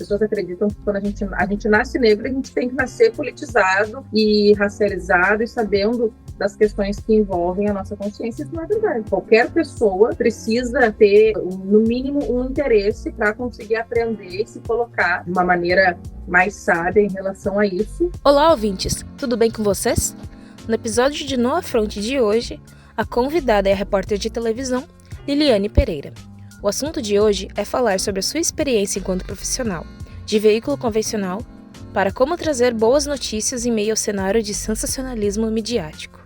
pessoas acreditam que quando a gente nasce negro, a gente tem que nascer politizado e racializado e sabendo das questões que envolvem a nossa consciência. Isso não é verdade. Qualquer pessoa precisa ter, no mínimo, um interesse para conseguir aprender e se colocar de uma maneira mais sábia em relação a isso. Olá, ouvintes! Tudo bem com vocês? No episódio de No Afronte de hoje, a convidada é a repórter de televisão Liliane Pereira. O assunto de hoje é falar sobre a sua experiência enquanto profissional de veículo convencional para como trazer boas notícias em meio ao cenário de sensacionalismo midiático.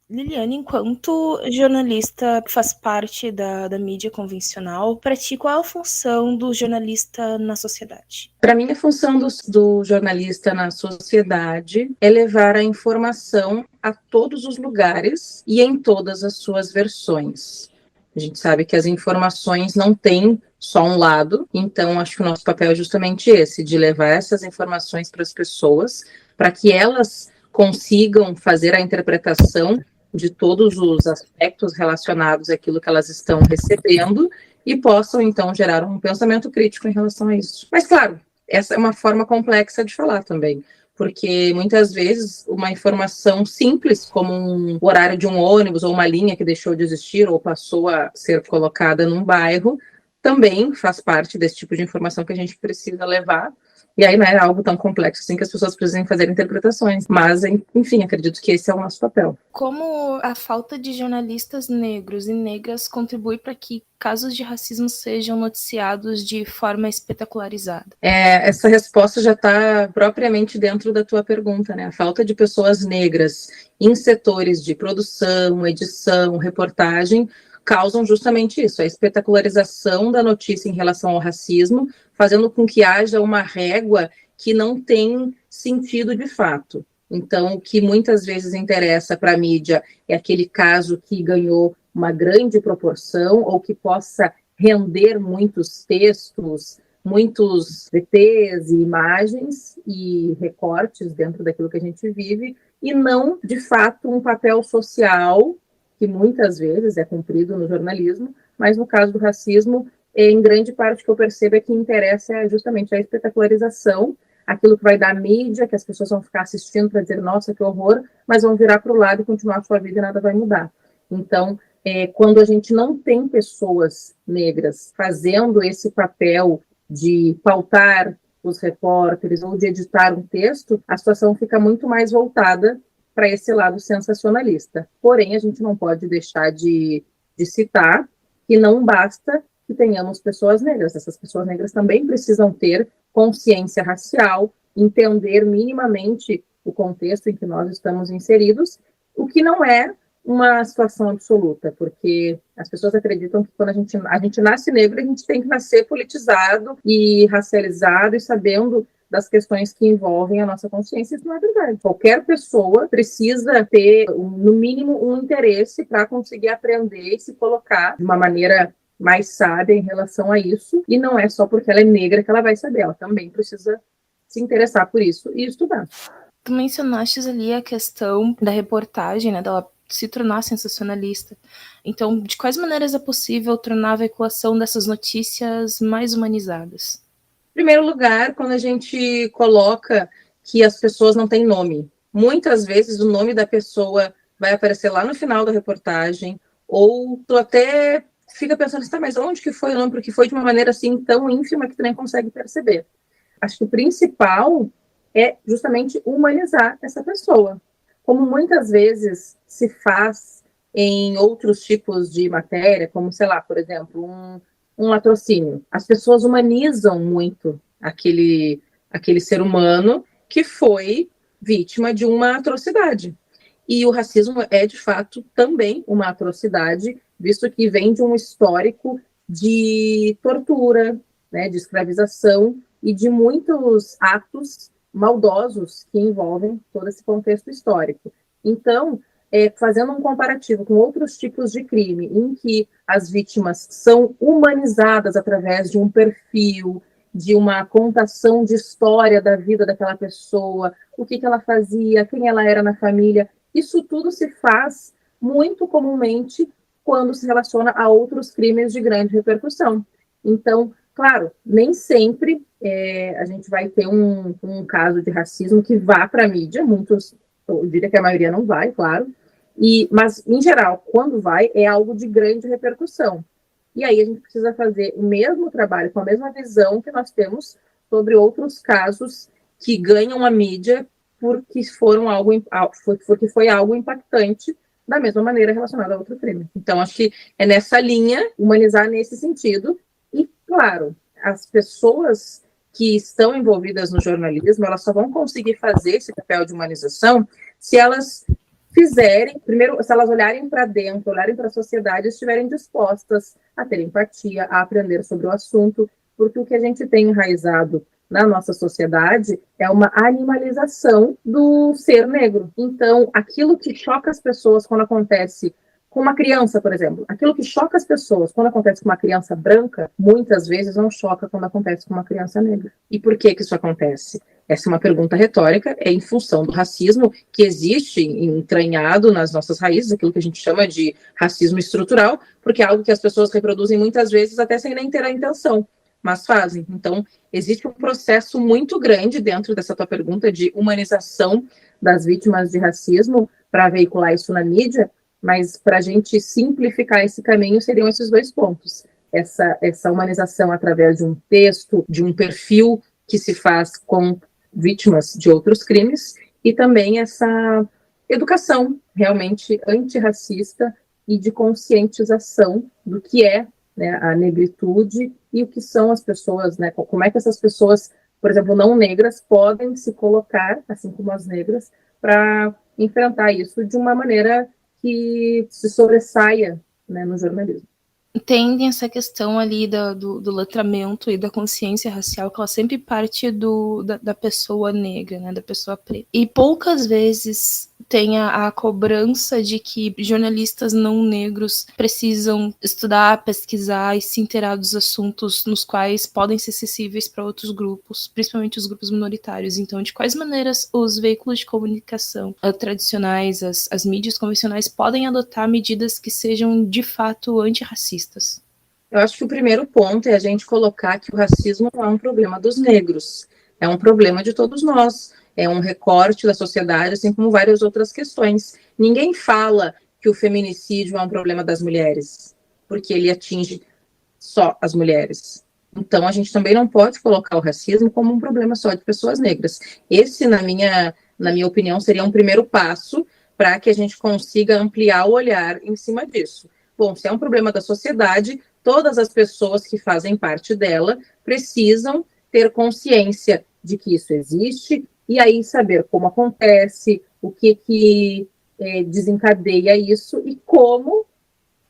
Liliane, enquanto jornalista que faz parte da mídia convencional, para ti, qual é a função do jornalista na sociedade? Para mim, a função do jornalista na sociedade é levar a informação a todos os lugares e em todas as suas versões. A gente sabe que as informações não têm só um lado, então acho que o nosso papel é justamente esse, de levar essas informações para as pessoas, para que elas consigam fazer a interpretação de todos os aspectos relacionados àquilo que elas estão recebendo e possam, então, gerar um pensamento crítico em relação a isso. Mas, claro, essa é uma forma complexa de falar também, porque muitas vezes uma informação simples, como o horário de um ônibus ou uma linha que deixou de existir ou passou a ser colocada num bairro, também faz parte desse tipo de informação que a gente precisa levar. E aí não é algo tão complexo assim que as pessoas precisem fazer interpretações. Mas, enfim, acredito que esse é o nosso papel. Como a falta de jornalistas negros e negras contribui para que casos de racismo sejam noticiados de forma espetacularizada? Essa resposta já está propriamente dentro da tua pergunta, né? A falta de pessoas negras em setores de produção, edição, reportagem, causam justamente isso, a espetacularização da notícia em relação ao racismo, fazendo com que haja uma régua que não tem sentido de fato. Então, o que muitas vezes interessa para a mídia é aquele caso que ganhou uma grande proporção ou que possa render muitos textos, muitos VTs e imagens e recortes dentro daquilo que a gente vive, e não, de fato, um papel social que muitas vezes é cumprido no jornalismo, mas no caso do racismo, em grande parte o que eu percebo é que interessa justamente a espetacularização, aquilo que vai dar mídia, que as pessoas vão ficar assistindo para dizer, nossa, que horror, mas vão virar para o lado e continuar a sua vida e nada vai mudar. Então, quando a gente não tem pessoas negras fazendo esse papel de pautar os repórteres ou de editar um texto, a situação fica muito mais voltada para esse lado sensacionalista. Porém, a gente não pode deixar de citar que não basta que tenhamos pessoas negras. Essas pessoas negras também precisam ter consciência racial, entender minimamente o contexto em que nós estamos inseridos, o que não é uma situação absoluta, porque as pessoas acreditam que quando a gente nasce negro, a gente tem que nascer politizado e racializado e sabendo das questões que envolvem a nossa consciência. Isso não é verdade. Qualquer pessoa precisa ter, no mínimo, um interesse para conseguir aprender e se colocar de uma maneira mais sábia em relação a isso, e não é só porque ela é negra que ela vai saber, ela também precisa se interessar por isso e estudar. Tu mencionaste ali a questão da reportagem, né, dela se tornar sensacionalista. Então, de quais maneiras é possível tornar a veiculação dessas notícias mais humanizadas? Em primeiro lugar, quando a gente coloca que as pessoas não têm nome. Muitas vezes o nome da pessoa vai aparecer lá no final da reportagem, ou tu até fica pensando, tá, mas onde que foi o nome? Porque foi de uma maneira assim tão ínfima que tu nem consegue perceber. Acho que o principal é justamente humanizar essa pessoa. Como muitas vezes se faz em outros tipos de matéria, como, sei lá, por exemplo, um latrocínio. As pessoas humanizam muito aquele ser humano que foi vítima de uma atrocidade. E o racismo é, de fato, também uma atrocidade, visto que vem de um histórico de tortura, né, de escravização e de muitos atos maldosos que envolvem todo esse contexto histórico. Então, fazendo um comparativo com outros tipos de crime, em que as vítimas são humanizadas através de um perfil, de uma contação de história da vida daquela pessoa, o que ela fazia, quem ela era na família, isso tudo se faz muito comumente quando se relaciona a outros crimes de grande repercussão. Então, Claro, nem sempre a gente vai ter um caso de racismo que vá para a mídia, eu diria que a maioria não vai, claro, mas, em geral, quando vai, é algo de grande repercussão. E aí a gente precisa fazer o mesmo trabalho, com a mesma visão que nós temos sobre outros casos que ganham a mídia porque porque foi algo impactante, da mesma maneira relacionado a outro crime. Então, acho que é nessa linha, humanizar nesse sentido. E, claro, as pessoas que estão envolvidas no jornalismo, elas só vão conseguir fazer esse papel de humanização se elas fizerem, primeiro, se elas olharem para dentro, olharem para a sociedade, estiverem dispostas a ter empatia, a aprender sobre o assunto, porque o que a gente tem enraizado na nossa sociedade é uma animalização do ser negro. Então, aquilo que choca as pessoas quando acontece com uma criança, por exemplo, aquilo que choca as pessoas quando acontece com uma criança branca, muitas vezes não choca quando acontece com uma criança negra. E por que isso acontece? Essa é uma pergunta retórica, é em função do racismo que existe entranhado nas nossas raízes, aquilo que a gente chama de racismo estrutural, porque é algo que as pessoas reproduzem muitas vezes até sem nem ter a intenção, mas fazem. Então, existe um processo muito grande dentro dessa tua pergunta de humanização das vítimas de racismo para veicular isso na mídia, mas para a gente simplificar esse caminho seriam esses dois pontos. Essa humanização através de um texto, de um perfil que se faz com vítimas de outros crimes, e também essa educação realmente antirracista e de conscientização do que é, né, a negritude e o que são as pessoas, né, como é que essas pessoas, por exemplo, não negras, podem se colocar, assim como as negras, para enfrentar isso de uma maneira que se sobressaia, né, no jornalismo. Entendem essa questão ali do letramento e da consciência racial, que ela sempre parte da pessoa negra, né, da pessoa preta. E poucas vezes tem a cobrança de que jornalistas não negros precisam estudar, pesquisar e se inteirar dos assuntos nos quais podem ser acessíveis para outros grupos, principalmente os grupos minoritários. Então, de quais maneiras os veículos de comunicação tradicionais, as mídias convencionais, podem adotar medidas que sejam de fato antirracistas? Eu acho que o primeiro ponto é a gente colocar que o racismo não é um problema dos negros, é um problema de todos nós, é um recorte da sociedade, assim como várias outras questões. Ninguém fala que o feminicídio é um problema das mulheres, porque ele atinge só as mulheres. Então, a gente também não pode colocar o racismo como um problema só de pessoas negras. Esse, na minha opinião, seria um primeiro passo para que a gente consiga ampliar o olhar em cima disso. Bom, se é um problema da sociedade, todas as pessoas que fazem parte dela precisam ter consciência de que isso existe e aí saber como acontece, o que desencadeia isso e como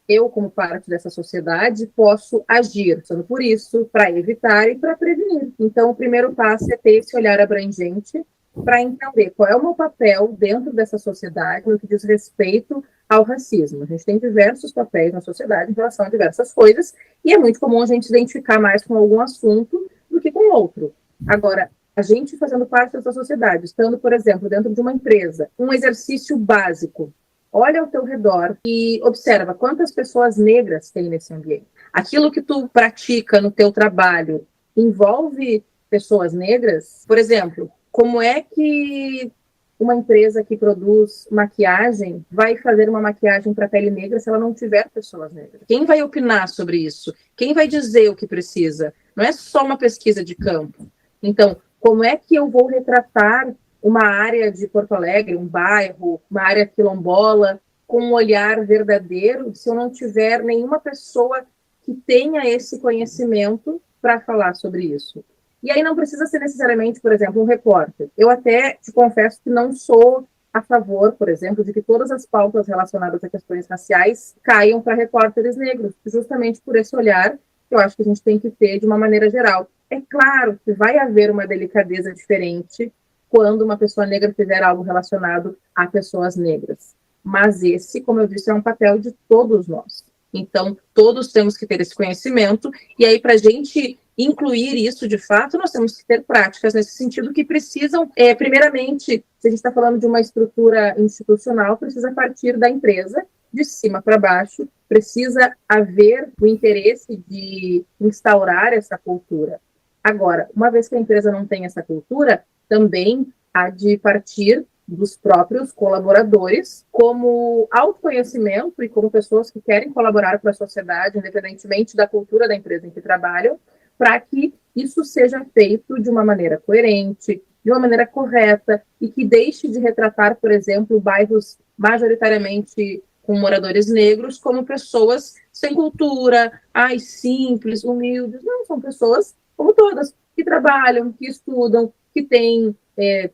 eu, como parte dessa sociedade, posso agir por isso, para evitar e para prevenir. Então, o primeiro passo é ter esse olhar abrangente para entender qual é o meu papel dentro dessa sociedade no que diz respeito ao racismo. A gente tem diversos papéis na sociedade em relação a diversas coisas, e é muito comum a gente se identificar mais com algum assunto do que com outro. Agora, a gente fazendo parte dessa sociedade, estando, por exemplo, dentro de uma empresa, um exercício básico, olha ao teu redor e observa quantas pessoas negras tem nesse ambiente. Aquilo que tu pratica no teu trabalho envolve pessoas negras? Por exemplo, como é que uma empresa que produz maquiagem vai fazer uma maquiagem para pele negra se ela não tiver pessoas negras? Quem vai opinar sobre isso? Quem vai dizer o que precisa? Não é só uma pesquisa de campo. Então, como é que eu vou retratar uma área de Porto Alegre, um bairro, uma área quilombola, com um olhar verdadeiro, se eu não tiver nenhuma pessoa que tenha esse conhecimento para falar sobre isso? E aí não precisa ser necessariamente, por exemplo, um repórter. Eu até te confesso que não sou a favor, por exemplo, de que todas as pautas relacionadas a questões raciais caiam para repórteres negros, justamente por esse olhar que eu acho que a gente tem que ter de uma maneira geral. É claro que vai haver uma delicadeza diferente quando uma pessoa negra fizer algo relacionado a pessoas negras. Mas esse, como eu disse, é um papel de todos nós. Então, todos temos que ter esse conhecimento, e aí, para a gente incluir isso de fato, nós temos que ter práticas nesse sentido que precisam, primeiramente, se a gente está falando de uma estrutura institucional, precisa partir da empresa, de cima para baixo, precisa haver o interesse de instaurar essa cultura. Agora, uma vez que a empresa não tem essa cultura, também há de partir dos próprios colaboradores como autoconhecimento e como pessoas que querem colaborar com a sociedade, independentemente da cultura da empresa em que trabalham, para que isso seja feito de uma maneira coerente, de uma maneira correta e que deixe de retratar, por exemplo, bairros majoritariamente com moradores negros como pessoas sem cultura, simples, humildes. Não, são pessoas como todas, que trabalham, que estudam, que têm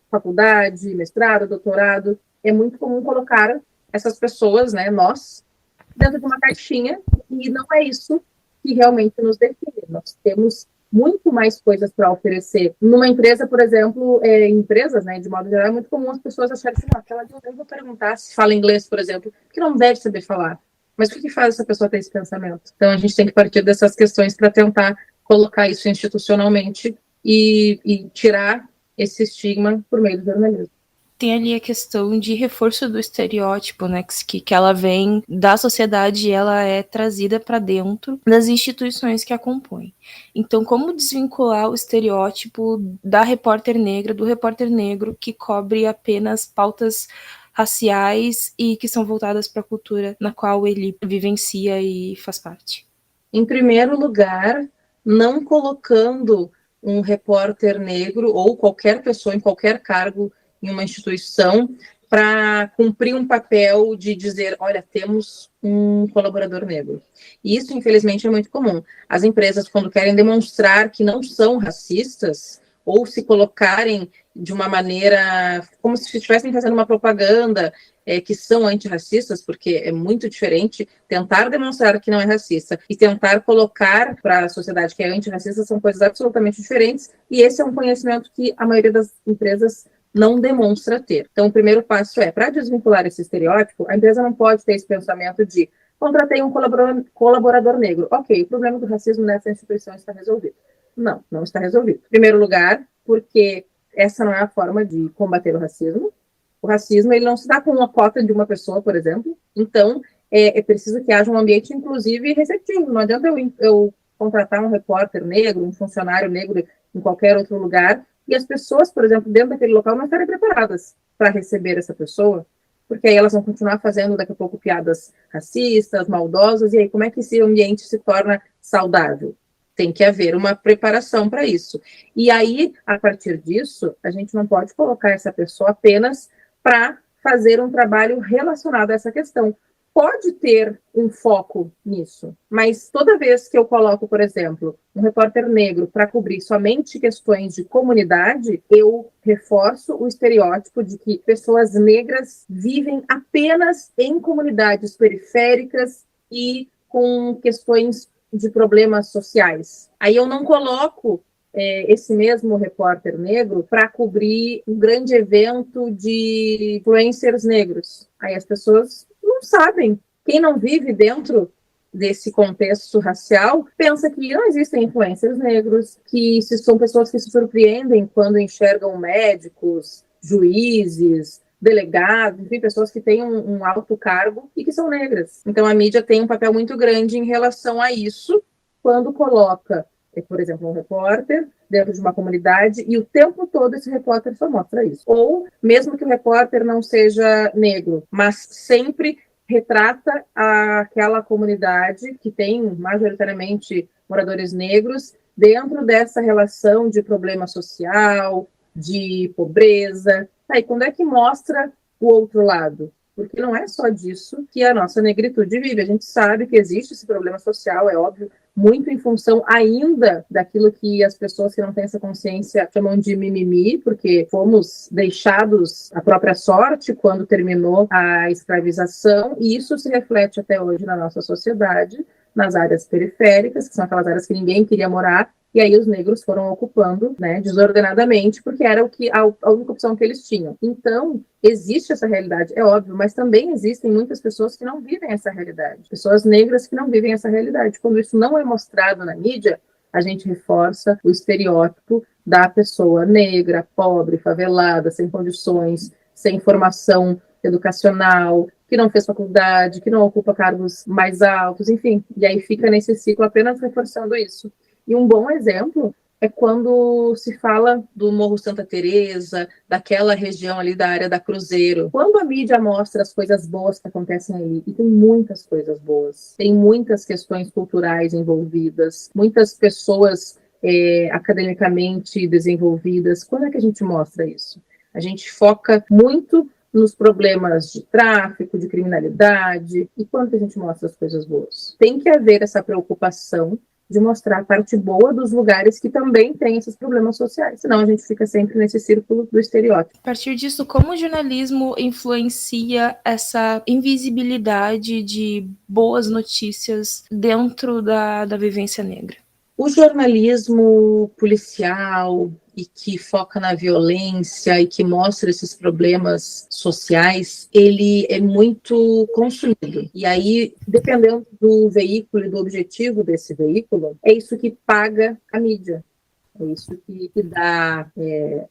faculdade, mestrado, doutorado. É muito comum colocar essas pessoas, né, nós, dentro de uma caixinha, e não é isso que realmente nos define. Nós temos muito mais coisas para oferecer. Numa empresa, por exemplo, empresas, né, de modo geral, é muito comum as pessoas acharem assim, aquela de eu vou perguntar se fala inglês, por exemplo, que não deve saber falar. Mas o que faz essa pessoa ter esse pensamento? Então, a gente tem que partir dessas questões para tentar colocar isso institucionalmente e tirar esse estigma por meio do jornalismo. Tem ali a questão de reforço do estereótipo, né, que ela vem da sociedade e ela é trazida para dentro das instituições que a compõem. Então, como desvincular o estereótipo da repórter negra, do repórter negro que cobre apenas pautas raciais e que são voltadas para a cultura na qual ele vivencia e faz parte? Em primeiro lugar, não colocando um repórter negro ou qualquer pessoa em qualquer cargo em uma instituição para cumprir um papel de dizer, olha, temos um colaborador negro. E isso, infelizmente, é muito comum. As empresas, quando querem demonstrar que não são racistas ou se colocarem de uma maneira como se estivessem fazendo uma propaganda que são antirracistas, porque é muito diferente tentar demonstrar que não é racista e tentar colocar para a sociedade que é antirracista são coisas absolutamente diferentes, e esse é um conhecimento que a maioria das empresas não demonstra ter. Então, o primeiro passo é, para desvincular esse estereótipo, a empresa não pode ter esse pensamento de contratei um colaborador negro. Ok, o problema do racismo nessa instituição está resolvido. Não, não está resolvido. Em primeiro lugar, porque essa não é a forma de combater o racismo. O racismo ele não se dá com uma cota de uma pessoa, por exemplo. Então, é preciso que haja um ambiente, inclusive, receptivo. Não adianta eu contratar um repórter negro, um funcionário negro em qualquer outro lugar, e as pessoas, por exemplo, dentro daquele local não estarem preparadas para receber essa pessoa, porque aí elas vão continuar fazendo, daqui a pouco, piadas racistas, maldosas, e aí como é que esse ambiente se torna saudável? Tem que haver uma preparação para isso. E aí, a partir disso, a gente não pode colocar essa pessoa apenas para fazer um trabalho relacionado a essa questão. Pode ter um foco nisso, mas toda vez que eu coloco, por exemplo, um repórter negro para cobrir somente questões de comunidade, eu reforço o estereótipo de que pessoas negras vivem apenas em comunidades periféricas e com questões de problemas sociais. Aí eu não coloco esse mesmo repórter negro para cobrir um grande evento de influencers negros. Aí as pessoas não sabem. Quem não vive dentro desse contexto racial pensa que não existem influencers negros, que são pessoas que se surpreendem quando enxergam médicos, juízes, delegados, enfim, pessoas que têm um alto cargo e que são negras. Então a mídia tem um papel muito grande em relação a isso, quando coloca, por exemplo, um repórter dentro de uma comunidade e o tempo todo esse repórter só mostra isso. Ou, mesmo que o repórter não seja negro, mas sempre retrata aquela comunidade que tem majoritariamente moradores negros dentro dessa relação de problema social, de pobreza. Aí, quando é que mostra o outro lado? Porque não é só disso que a nossa negritude vive. A gente sabe que existe esse problema social, é óbvio, muito em função ainda daquilo que as pessoas que não têm essa consciência chamam de mimimi, porque fomos deixados à própria sorte quando terminou a escravização, e isso se reflete até hoje na nossa sociedade, nas áreas periféricas, que são aquelas áreas que ninguém queria morar, e aí os negros foram ocupando, né, desordenadamente, porque era a única opção que eles tinham. Então, existe essa realidade, é óbvio, mas também existem muitas pessoas que não vivem essa realidade. Pessoas negras que não vivem essa realidade. Quando isso não é mostrado na mídia, a gente reforça o estereótipo da pessoa negra, pobre, favelada, sem condições, sem formação educacional, que não fez faculdade, que não ocupa cargos mais altos, enfim. E aí fica nesse ciclo apenas reforçando isso. E um bom exemplo é quando se fala do Morro Santa Teresa, daquela região ali da área da Cruzeiro. Quando a mídia mostra as coisas boas que acontecem ali, e tem muitas coisas boas, tem muitas questões culturais envolvidas, muitas pessoas academicamente desenvolvidas. Quando é que a gente mostra isso? A gente foca muito nos problemas de tráfico, de criminalidade, e quando que a gente mostra as coisas boas? Tem que haver essa preocupação de mostrar a parte boa dos lugares que também têm esses problemas sociais. Senão a gente fica sempre nesse círculo do estereótipo. A partir disso, como o jornalismo influencia essa invisibilidade de boas notícias dentro da vivência negra? O jornalismo policial e que foca na violência e que mostra esses problemas sociais, ele é muito consumido. E aí, dependendo do veículo e do objetivo desse veículo, é isso que paga a mídia. É isso que dá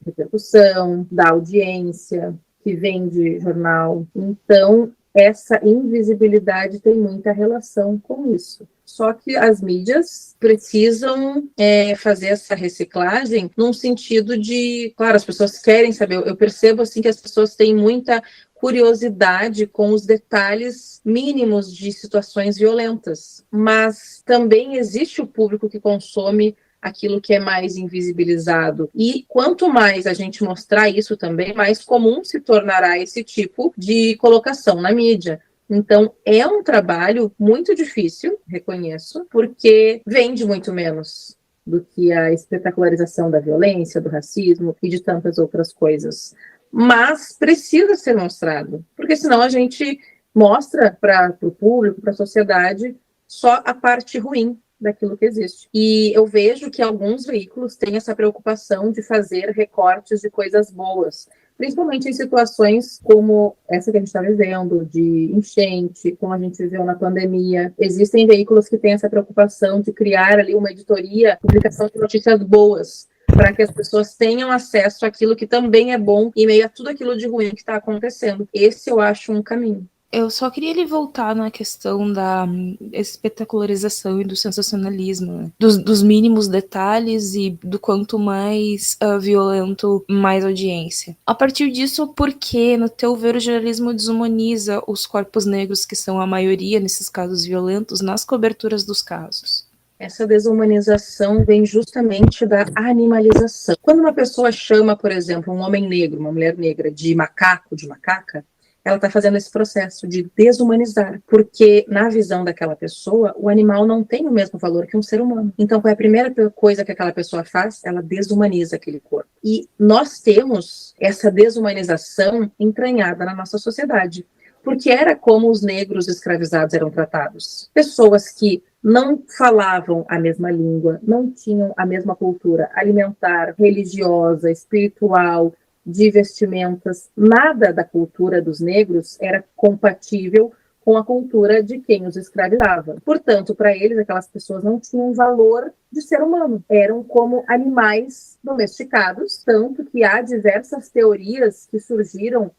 repercussão, dá audiência, que vende jornal. Então, essa invisibilidade tem muita relação com isso. Só que as mídias precisam fazer essa reciclagem num sentido de, claro, as pessoas querem saber. Eu percebo assim que as pessoas têm muita curiosidade com os detalhes mínimos de situações violentas, mas também existe o público que consome aquilo que é mais invisibilizado. E quanto mais a gente mostrar isso também, mais comum se tornará esse tipo de colocação na mídia. Então, é um trabalho muito difícil, reconheço, porque vende muito menos do que a espetacularização da violência, do racismo e de tantas outras coisas. Mas precisa ser mostrado, porque senão a gente mostra para o público, para a sociedade, só a parte ruim daquilo que existe. E eu vejo que alguns veículos têm essa preocupação de fazer recortes de coisas boas, principalmente em situações como essa que a gente está vivendo, de enchente, como a gente viveu na pandemia. Existem veículos que têm essa preocupação de criar ali uma editoria, publicação de notícias boas, para que as pessoas tenham acesso àquilo que também é bom em meio a tudo aquilo de ruim que está acontecendo. Esse eu acho um caminho. Eu só queria ele voltar na questão da espetacularização e do sensacionalismo, né? Dos mínimos detalhes e do quanto mais violento, mais audiência. A partir disso, por que, no teu ver, o jornalismo desumaniza os corpos negros, que são a maioria nesses casos violentos, nas coberturas dos casos? Essa desumanização vem justamente da animalização. Quando uma pessoa chama, por exemplo, um homem negro, uma mulher negra, de macaco, de macaca, ela está fazendo esse processo de desumanizar, porque na visão daquela pessoa, o animal não tem o mesmo valor que um ser humano. Então, qual é a primeira coisa que aquela pessoa faz? Ela desumaniza aquele corpo. E nós temos essa desumanização entranhada na nossa sociedade, porque era como os negros escravizados eram tratados. Pessoas que não falavam a mesma língua, não tinham a mesma cultura alimentar, religiosa, espiritual, de vestimentas, nada da cultura dos negros era compatível com a cultura de quem os escravizava. Portanto, para eles, aquelas pessoas não tinham valor de ser humano. Eram como animais domesticados, tanto que há diversas teorias que surgiram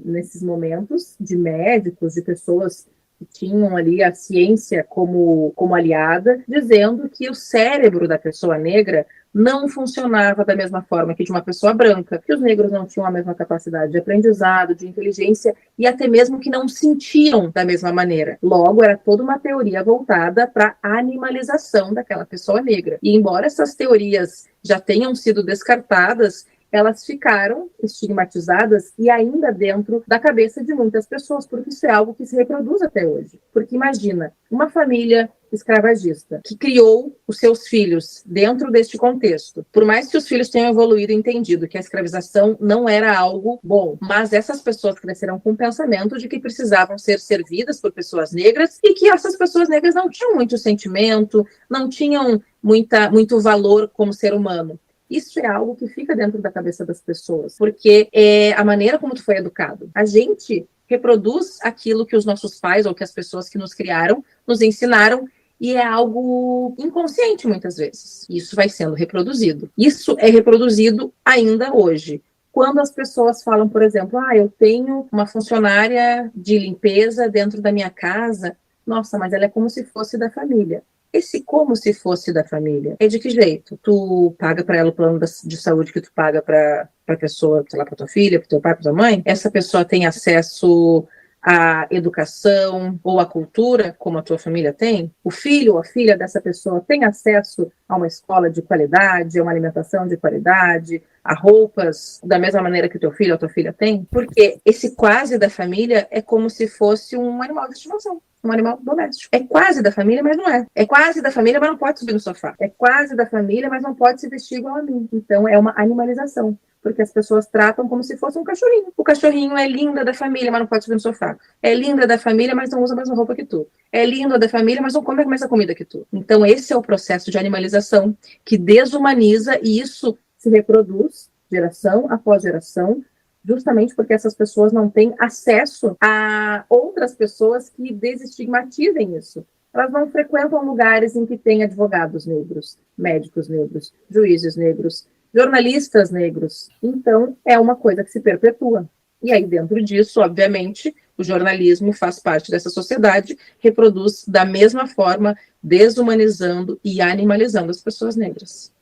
nesses momentos de médicos, de pessoas que tinham ali a ciência como aliada, dizendo que o cérebro da pessoa negra não funcionava da mesma forma que de uma pessoa branca, que os negros não tinham a mesma capacidade de aprendizado, de inteligência e até mesmo que não sentiam da mesma maneira. Logo, era toda uma teoria voltada para a animalização daquela pessoa negra. E embora essas teorias já tenham sido descartadas, elas ficaram estigmatizadas e ainda dentro da cabeça de muitas pessoas, porque isso é algo que se reproduz até hoje. Porque imagina, uma família escravagista que criou os seus filhos dentro deste contexto. Por mais que os filhos tenham evoluído e entendido que a escravização não era algo bom, mas essas pessoas cresceram com o pensamento de que precisavam ser servidas por pessoas negras e que essas pessoas negras não tinham muito sentimento, não tinham muito valor como ser humano. Isso é algo que fica dentro da cabeça das pessoas, porque é a maneira como tu foi educado. A gente reproduz aquilo que os nossos pais ou que as pessoas que nos criaram nos ensinaram e é algo inconsciente muitas vezes. Isso vai sendo reproduzido. Isso é reproduzido ainda hoje, quando as pessoas falam, por exemplo, eu tenho uma funcionária de limpeza dentro da minha casa, nossa, mas ela é como se fosse da família. Esse como se fosse da família é de que jeito? Tu paga para ela o plano de saúde que tu paga para a pessoa, sei lá, para tua filha, para teu pai, para tua mãe? Essa pessoa tem acesso à educação ou à cultura, como a tua família tem? O filho ou a filha dessa pessoa tem acesso a uma escola de qualidade, a uma alimentação de qualidade, a roupas da mesma maneira que o teu filho ou a tua filha tem? Porque esse quase da família é como se fosse um animal de estimação. Um animal doméstico. É quase da família, mas não é. É quase da família, mas não pode subir no sofá. É quase da família, mas não pode se vestir igual a mim. Então, é uma animalização. Porque as pessoas tratam como se fosse um cachorrinho. O cachorrinho é linda da família, mas não pode subir no sofá. É linda da família, mas não usa a mesma roupa que tu. É linda da família, mas não come a mesma comida que tu. Então, esse é o processo de animalização que desumaniza e isso se reproduz geração após geração, justamente porque essas pessoas não têm acesso a outras pessoas que desestigmatizem isso. Elas não frequentam lugares em que tem advogados negros, médicos negros, juízes negros, jornalistas negros. Então, é uma coisa que se perpetua. E aí, dentro disso, obviamente, o jornalismo faz parte dessa sociedade, reproduz da mesma forma, desumanizando e animalizando as pessoas negras.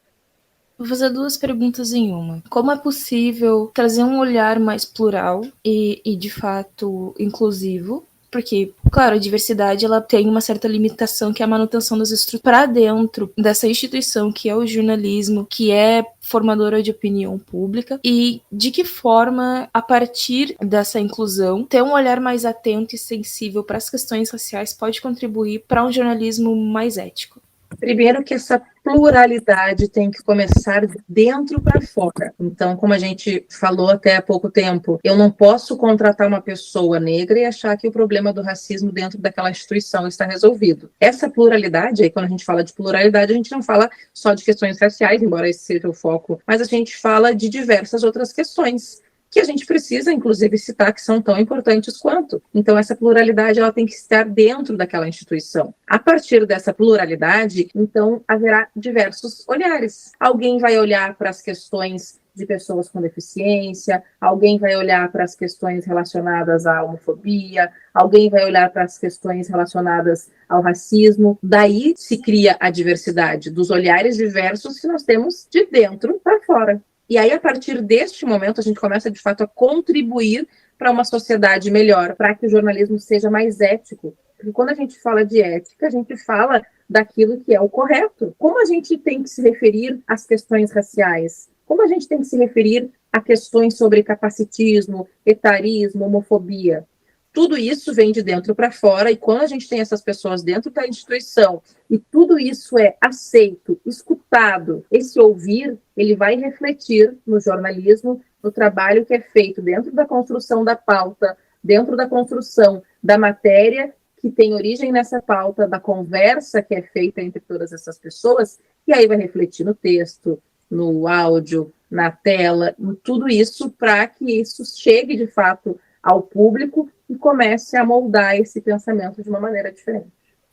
Vou fazer duas perguntas em uma. Como é possível trazer um olhar mais plural e de fato, inclusivo? Porque, claro, a diversidade ela tem uma certa limitação, que é a manutenção das estruturas para dentro dessa instituição que é o jornalismo, que é formadora de opinião pública, e de que forma, a partir dessa inclusão, ter um olhar mais atento e sensível para as questões raciais pode contribuir para um jornalismo mais ético. Primeiro que essa pluralidade tem que começar de dentro para fora. Então, como a gente falou até há pouco tempo, eu não posso contratar uma pessoa negra e achar que o problema do racismo dentro daquela instituição está resolvido. Essa pluralidade, aí quando a gente fala de pluralidade, a gente não fala só de questões raciais, embora esse seja o foco, mas a gente fala de diversas outras questões que a gente precisa, inclusive, citar que são tão importantes quanto. Então, essa pluralidade ela tem que estar dentro daquela instituição. A partir dessa pluralidade, então, haverá diversos olhares. Alguém vai olhar para as questões de pessoas com deficiência, alguém vai olhar para as questões relacionadas à homofobia, alguém vai olhar para as questões relacionadas ao racismo. Daí se cria a diversidade dos olhares diversos que nós temos de dentro para fora. E aí, a partir deste momento, a gente começa, de fato, a contribuir para uma sociedade melhor, para que o jornalismo seja mais ético. Porque quando a gente fala de ética, a gente fala daquilo que é o correto. Como a gente tem que se referir às questões raciais? Como a gente tem que se referir a questões sobre capacitismo, etarismo, homofobia? Tudo isso vem de dentro para fora, e quando a gente tem essas pessoas dentro da instituição e tudo isso é aceito, escutado, esse ouvir, ele vai refletir no jornalismo, no trabalho que é feito dentro da construção da pauta, dentro da construção da matéria que tem origem nessa pauta, da conversa que é feita entre todas essas pessoas, e aí vai refletir no texto, no áudio, na tela, em tudo isso, para que isso chegue de fato ao público e comece a moldar esse pensamento de uma maneira diferente.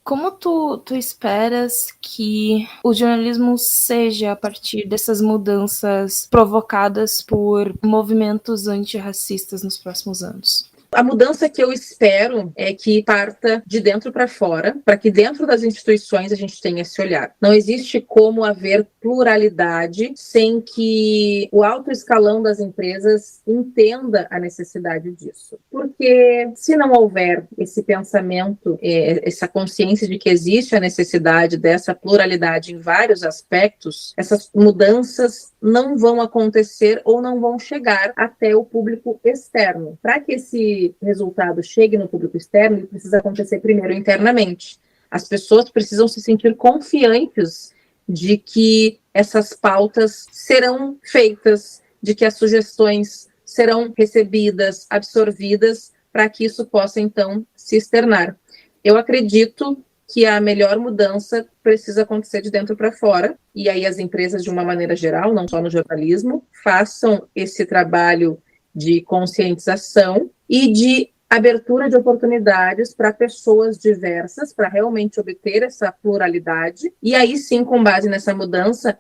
Como tu esperas que o jornalismo seja a partir dessas mudanças provocadas por movimentos antirracistas nos próximos anos? A mudança que eu espero é que parta de dentro para fora, para que dentro das instituições a gente tenha esse olhar. Não existe como haver pluralidade sem que o alto escalão das empresas entenda a necessidade disso. Porque se não houver esse pensamento, essa consciência de que existe a necessidade dessa pluralidade em vários aspectos, essas mudanças não vão acontecer ou não vão chegar até o público externo. Para que esse resultado chegue no público externo, ele precisa acontecer primeiro internamente. As pessoas precisam se sentir confiantes de que essas pautas serão feitas, de que as sugestões serão recebidas, absorvidas, para que isso possa, então, se externar. Eu acredito que a melhor mudança precisa acontecer de dentro para fora, e aí as empresas, de uma maneira geral, não só no jornalismo, façam esse trabalho de conscientização e de abertura de oportunidades para pessoas diversas, para realmente obter essa pluralidade, e aí sim, com base nessa mudança,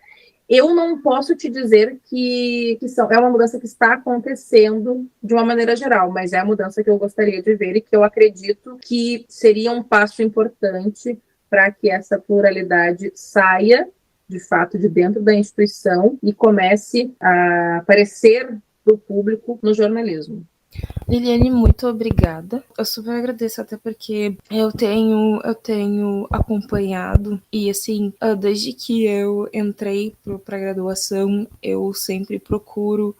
Eu não posso te dizer é uma mudança que está acontecendo de uma maneira geral, mas é a mudança que eu gostaria de ver e que eu acredito que seria um passo importante para que essa pluralidade saia, de fato, de dentro da instituição e comece a aparecer para o público no jornalismo. Liliane, muito obrigada. Eu super agradeço, até porque eu tenho acompanhado e, assim, desde que eu entrei para a graduação, eu sempre procuro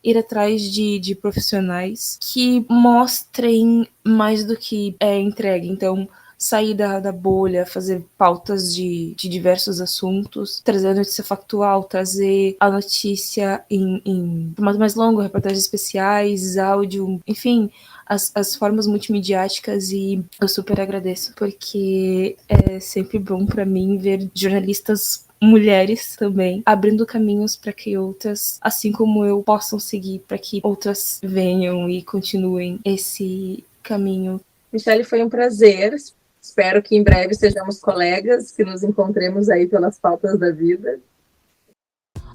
ir atrás de profissionais que mostrem mais do que é entregue. Então, sair da bolha, fazer pautas de diversos assuntos, trazer a notícia factual, trazer a notícia em formato mais longo, reportagens especiais, áudio, enfim, as formas multimediáticas, e eu super agradeço, porque é sempre bom para mim ver jornalistas mulheres também abrindo caminhos para que outras, assim como eu, possam seguir, para que outras venham e continuem esse caminho. Michele, foi um prazer. Espero que em breve sejamos colegas, que nos encontremos aí pelas pautas da vida.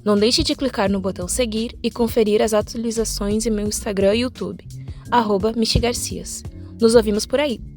Não deixe de clicar no botão seguir e conferir as atualizações em meu Instagram e YouTube, @michigarcias. Nos ouvimos por aí!